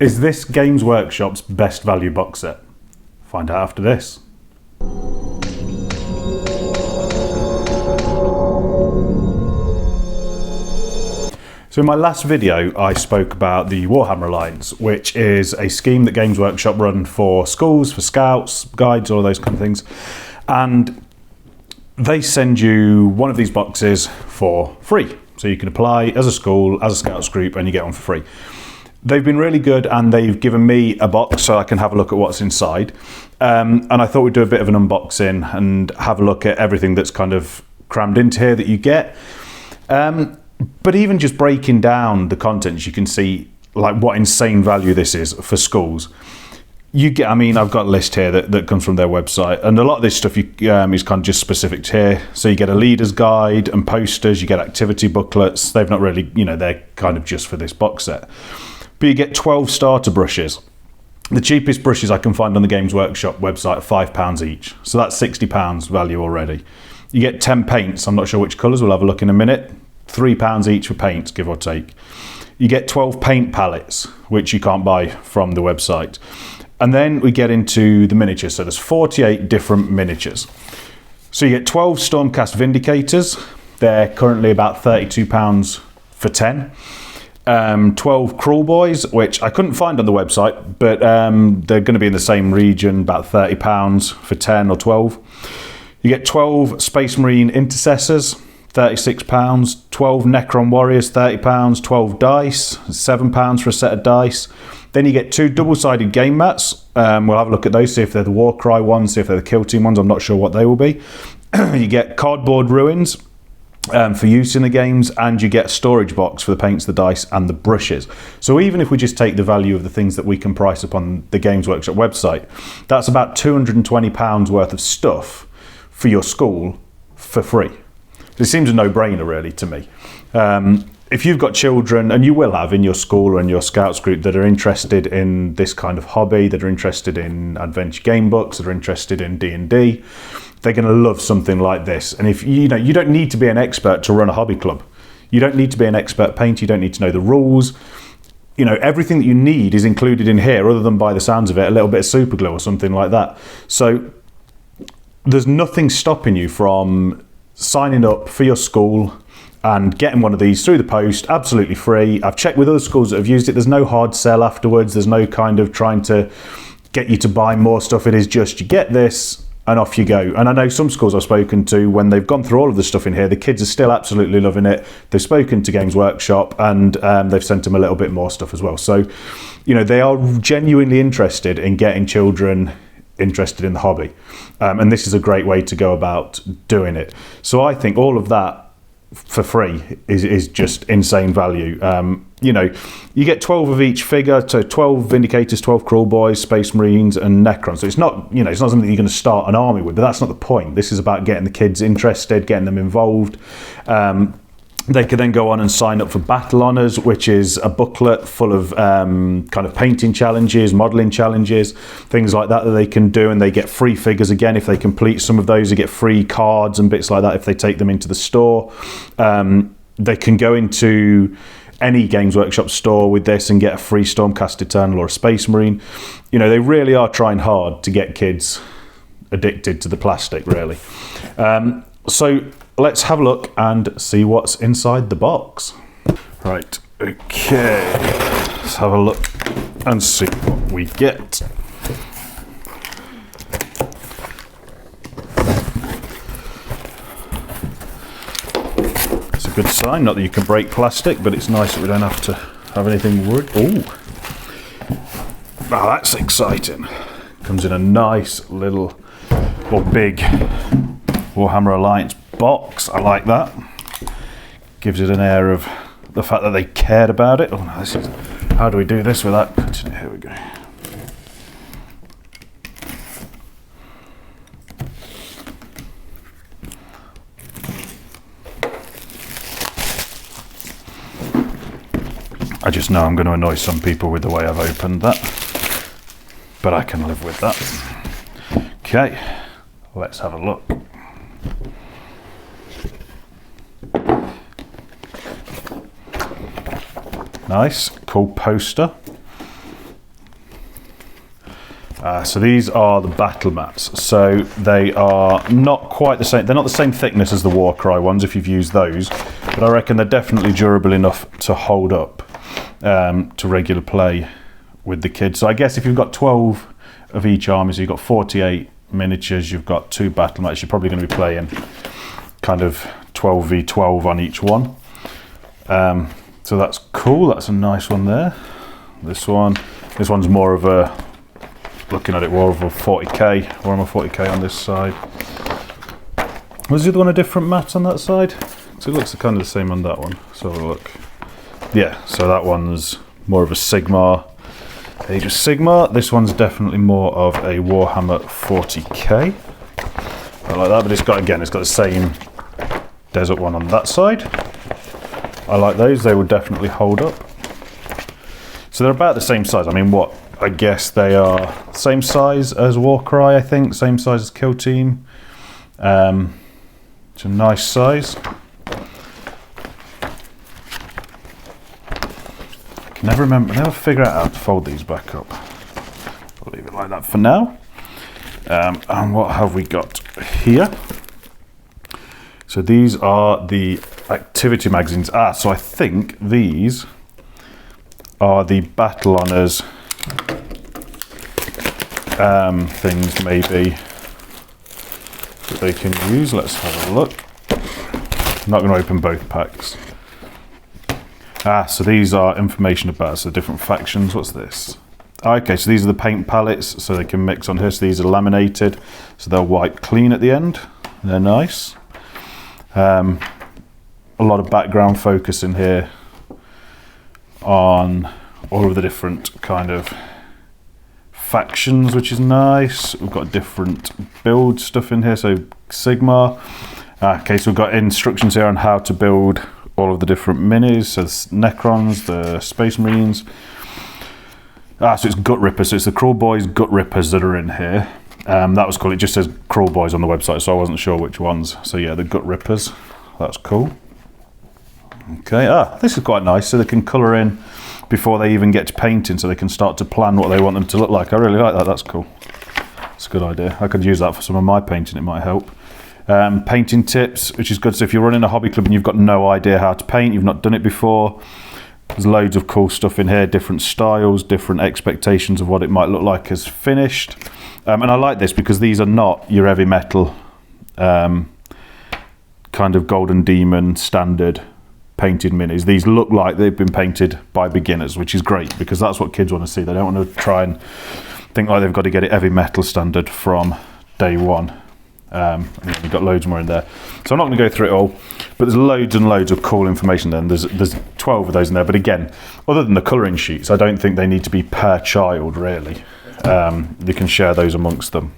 Is this Games Workshop's best value box set? Find out after this. So in my last video, I spoke about the Warhammer Alliance, which is a scheme that Games Workshop run for schools, for scouts, guides, all those kind of things. And they send you one of these boxes for free. So you can apply as a school, as a scouts group, and you get one for free. They've been really good, and they've given me a box so I can have a look at what's inside. And I thought we'd do a bit of an unboxing and have a look at everything that's kind of crammed into here that you get. But even just breaking down the contents, you can see like what insane value this is for schools. You get, I mean, I've got a list here that comes from their website, and a lot of this stuff is kind of just specific to here. So you get a leader's guide and posters, you get activity booklets. They've not really, they're kind of just for this box set. But you get 12 starter brushes. The cheapest brushes I can find on the Games Workshop website are £5 each. So that's £60 value already. You get 10 paints. I'm not sure which colours, we'll have a look in a minute. £3 each for paints, give or take. You get 12 paint palettes, which you can't buy from the website. And then we get into the miniatures. So there's 48 different miniatures. So you get 12 Stormcast Vindicators. They're currently about £32 for 10. 12 Crawl Boys, which I couldn't find on the website, but they're going to be in the same region, about £30 for 10 or 12. You get 12 Space Marine Intercessors, £36, 12 Necron Warriors, £30, 12 dice, £7 for a set of dice. Then you get 2 double-sided game mats. We'll have a look at those, see if they're the Warcry ones, see if they're the Kill Team ones. I'm not sure what they will be. You get cardboard ruins for use in the games, and you get a storage box for the paints, the dice, and the brushes. So even if we just take the value of the things that we can price up on the Games Workshop website, that's about £220 worth of stuff for your school for free. It seems a no-brainer really to me. If you've got children, and you will have in your school or in your scouts group, that are interested in this kind of hobby, that are interested in adventure game books, that are interested in D&D, they're going to love something like this. And if you don't need to be an expert to run a hobby club. You don't need to be an expert painter. You don't need to know the rules. Everything that you need is included in here, other than, by the sounds of it, a little bit of super glue or something like that. So there's nothing stopping you from signing up for your school and getting one of these through the post, absolutely free. I've checked with other schools that have used it. There's no hard sell afterwards. There's no kind of trying to get you to buy more stuff. It is just, you get this and off you go. And I know some schools I've spoken to, when they've gone through all of the stuff in here, the kids are still absolutely loving it. They've spoken to Games Workshop, and they've sent them a little bit more stuff as well. So, they are genuinely interested in getting children interested in the hobby. And this is a great way to go about doing it. So I think all of that for free is just insane value. You get 12 of each figure, so 12 Vindicators, 12 Crawl Boys, Space Marines, and Necrons. So it's not, it's not something you're going to start an army with, but that's not the point. This is about getting the kids interested, getting them involved. They can then go on and sign up for Battle Honours, which is a booklet full of kind of painting challenges, modelling challenges, things like that they can do, and they get free figures again if they complete some of those. They get free cards and bits like that if they take them into the store. They can go into any Games Workshop store with this and get a free Stormcast Eternal or a Space Marine. They really are trying hard to get kids addicted to the plastic, really. So let's have a look and see what's inside the box. Right, okay. Let's have a look and see what we get. It's a good sign, not that you can break plastic, but it's nice that we don't have to have anything worried. Oh, that's exciting. Comes in a nice little, or big Warhammer Alliance box. I like that. Gives it an air of the fact that they cared about it. Oh no, this is, how do we do this without putting it? Here we go. I just know I'm going to annoy some people with the way I've opened that, but I can live with that. Okay, let's have a look. Nice, cool poster. So these are the battle mats. So they are not quite the same. They're not the same thickness as the Warcry ones if you've used those, but I reckon they're definitely durable enough to hold up to regular play with the kids. So I guess if you've got 12 of each army, so you've got 48 miniatures, you've got 2 battle mats, you're probably going to be playing kind of 12v12 on each one. So that's cool. That's a nice one there. This one's more of a, looking at it, more of a 40k, Warhammer 40k on this side. Was the other one a different mat on that side? So it looks kind of the same on that one. So have a look. Yeah, so that one's more of a Sigmar, Age of Sigmar. This one's definitely more of a Warhammer 40k. I like that, but it's got the same desert one on that side. I like those, they would definitely hold up. So they're about the same size. I mean, I guess they are same size as Warcry, I think, same size as Kill Team. It's a nice size. Never figure out how to fold these back up. I'll leave it like that for now. And what have we got here? So these are the activity magazines. So I think these are the Battle Honours things maybe that they can use. Let's have a look. I'm not going to open both packs. So these are information about the different factions. What's this? Okay, so these are the paint palettes, so they can mix on here. So these are laminated, so they'll wipe clean at the end. They're nice. A lot of background focus in here on all of the different kind of factions, which is nice. We've got different build stuff in here, so Sigmar. Okay, so we've got instructions here on how to build all of the different minis, so Necrons, the Space Marines. So it's Gut Rippers, so it's the Crawl Boys Gut Rippers that are in here. That was cool, it just says Crawl Boys on the website, so I wasn't sure which ones. So yeah, the Gut Rippers, that's cool. Okay, this is quite nice, so they can colour in before they even get to painting, so they can start to plan what they want them to look like. I really like that, that's cool. It's a good idea. I could use that for some of my painting, it might help. Painting tips, which is good. So if you're running a hobby club and you've got no idea how to paint, you've not done it before, there's loads of cool stuff in here, different styles, different expectations of what it might look like as finished. And I like this because these are not your heavy metal kind of Golden Demon standard painted minis. These look like they've been painted by beginners, which is great because that's what kids want to see. They don't want to try and think like they've got to get it heavy metal standard from day one. And you've got loads more in there, so I'm not going to go through it all, but there's loads and loads of cool information there. There's 12 of those in there, but again, other than the colouring sheets, I don't think they need to be per child really. You can share those amongst them.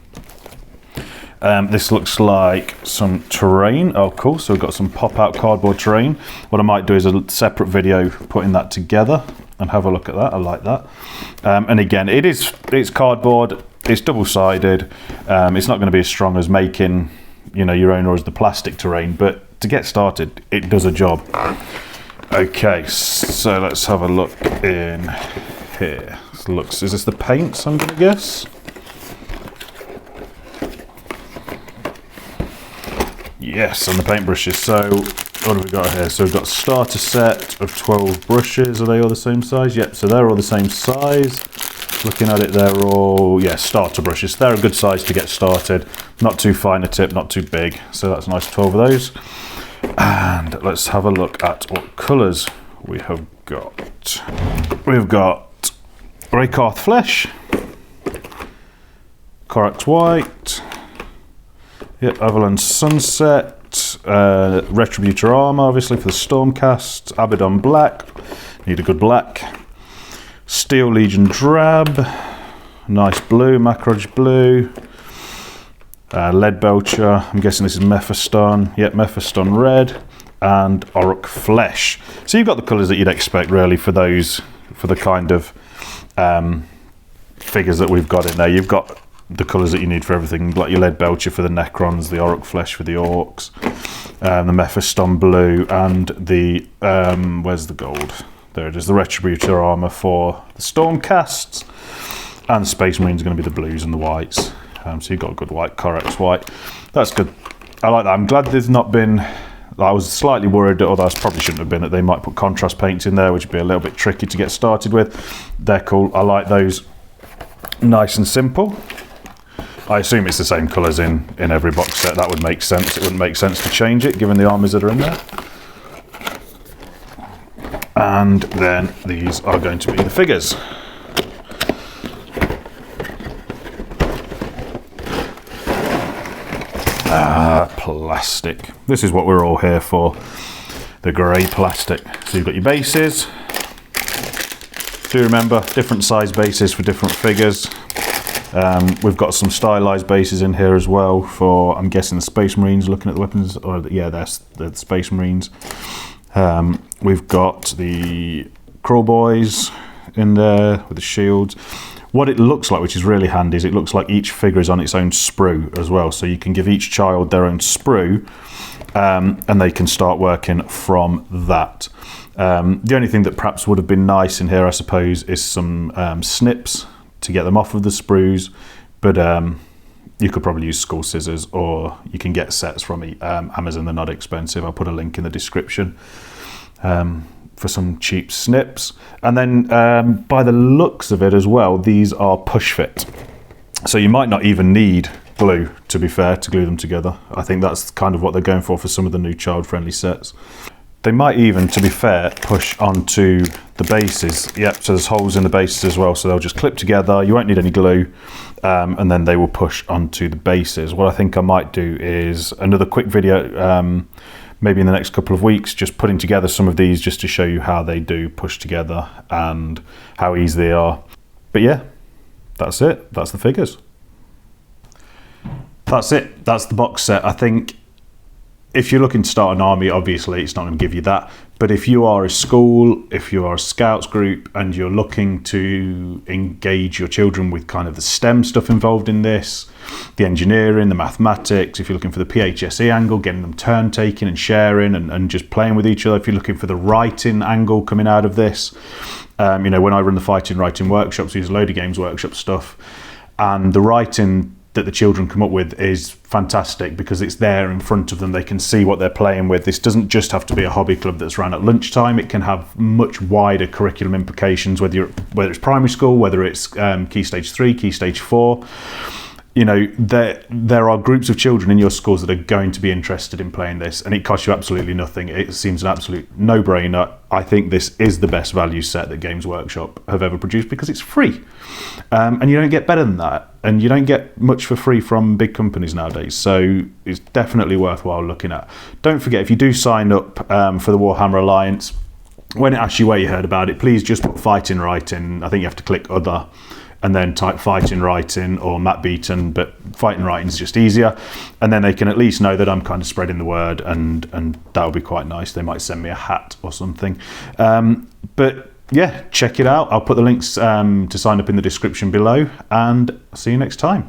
This looks like some terrain. Oh cool, so we've got some pop-out cardboard terrain. What I might do is a separate video putting that together and have a look at that. I like that. And again, it's cardboard. It's double-sided. It's not going to be as strong as making, your own or as the plastic terrain, but to get started, it does a job. Okay, so let's have a look in here. Is this the paints, I'm going to guess? Yes, on the paintbrushes. So what have we got here? So we've got starter set of 12 brushes. Are they all the same size? Yep, so they're all the same size. Looking at it, they're all, starter brushes. They're a good size to get started. Not too fine a tip, not too big. So that's nice, 12 of those. And let's have a look at what colours we have got. We've got Raykarth Flesh, Korax White, Avalon Sunset, Retributor Armour, obviously for the Stormcast, Abaddon Black, need a good black. Steel Legion Drab, nice blue, Macroge Blue, Lead Belcher, I'm guessing this is Mephiston, Mephiston Red, and Orruk Flesh. So you've got the colours that you'd expect really for the kind of figures that we've got in there. You've got the colours that you need for everything, like your Lead Belcher for the Necrons, the Orruk Flesh for the Orcs, the Mephiston Blue, and the, where's the gold? There it is, the Retributor Armour for the Stormcasts. And the Space Marines are going to be the blues and the whites. So you've got a good white, Corex white. That's good. I like that. I'm glad there's not been... I was slightly worried, although I probably shouldn't have been, that they might put contrast paints in there, which would be a little bit tricky to get started with. They're cool. I like those. Nice and simple. I assume it's the same colours in every box set. That would make sense. It wouldn't make sense to change it, given the armies that are in there. And then these are going to be the figures. Plastic. This is what we're all here for, the grey plastic. So you've got your bases. Do remember, different size bases for different figures. We've got some stylized bases in here as well for, I'm guessing, the Space Marines, looking at the weapons, or yeah, that's the Space Marines. We've got the Crawl Boys in there with the shields. What it looks like, which is really handy, is it looks like each figure is on its own sprue as well. So you can give each child their own sprue, and they can start working from that. The only thing that perhaps would have been nice in here, I suppose, is some snips to get them off of the sprues. But you could probably use school scissors, or you can get sets from Amazon. They're not expensive. I'll put a link in the description. For some cheap snips. And then by the looks of it as well, these are push fit. So you might not even need glue, to be fair, to glue them together. I think that's kind of what they're going for some of the new child-friendly sets. They might even, to be fair, push onto the bases. Yep, so there's holes in the bases as well, so they'll just clip together. You won't need any glue, and then they will push onto the bases. What I think I might do is another quick video, maybe in the next couple of weeks, just putting together some of these just to show you how they do push together and how easy they are. But yeah, that's it. That's the figures. That's it. That's the box set. I think if you're looking to start an army, obviously it's not going to give you that. But if you are a school, if you are a scouts group, and you're looking to engage your children with kind of the STEM stuff involved in this, the engineering, the mathematics, if you're looking for the PHSE angle, getting them turn taking and sharing and just playing with each other, if you're looking for the writing angle coming out of this, you know, when I run the Fightin Writin workshops, we use a load of games workshop stuff, and the writing that the children come up with is fantastic because it's there in front of them. They can see what they're playing with. This doesn't just have to be a hobby club that's run at lunchtime. It can have much wider curriculum implications, whether it's primary school, whether it's Key Stage 3, Key Stage 4. You know, there are groups of children in your schools that are going to be interested in playing this, and it costs you absolutely nothing. It seems an absolute no-brainer. I think this is the best value set that Games Workshop have ever produced because it's free. And you don't get better than that. And you don't get much for free from big companies nowadays. So it's definitely worthwhile looking at. Don't forget, if you do sign up for the Warhammer Alliance, when it asks you where you heard about it, please just put Fightin Writin. I think you have to click Other, and then type Fightin Writin or Matt Beaton, but Fightin Writin is just easier. And then they can at least know that I'm kind of spreading the word, and that would be quite nice. They might send me a hat or something. But yeah, check it out. I'll put the links to sign up in the description below, and see you next time.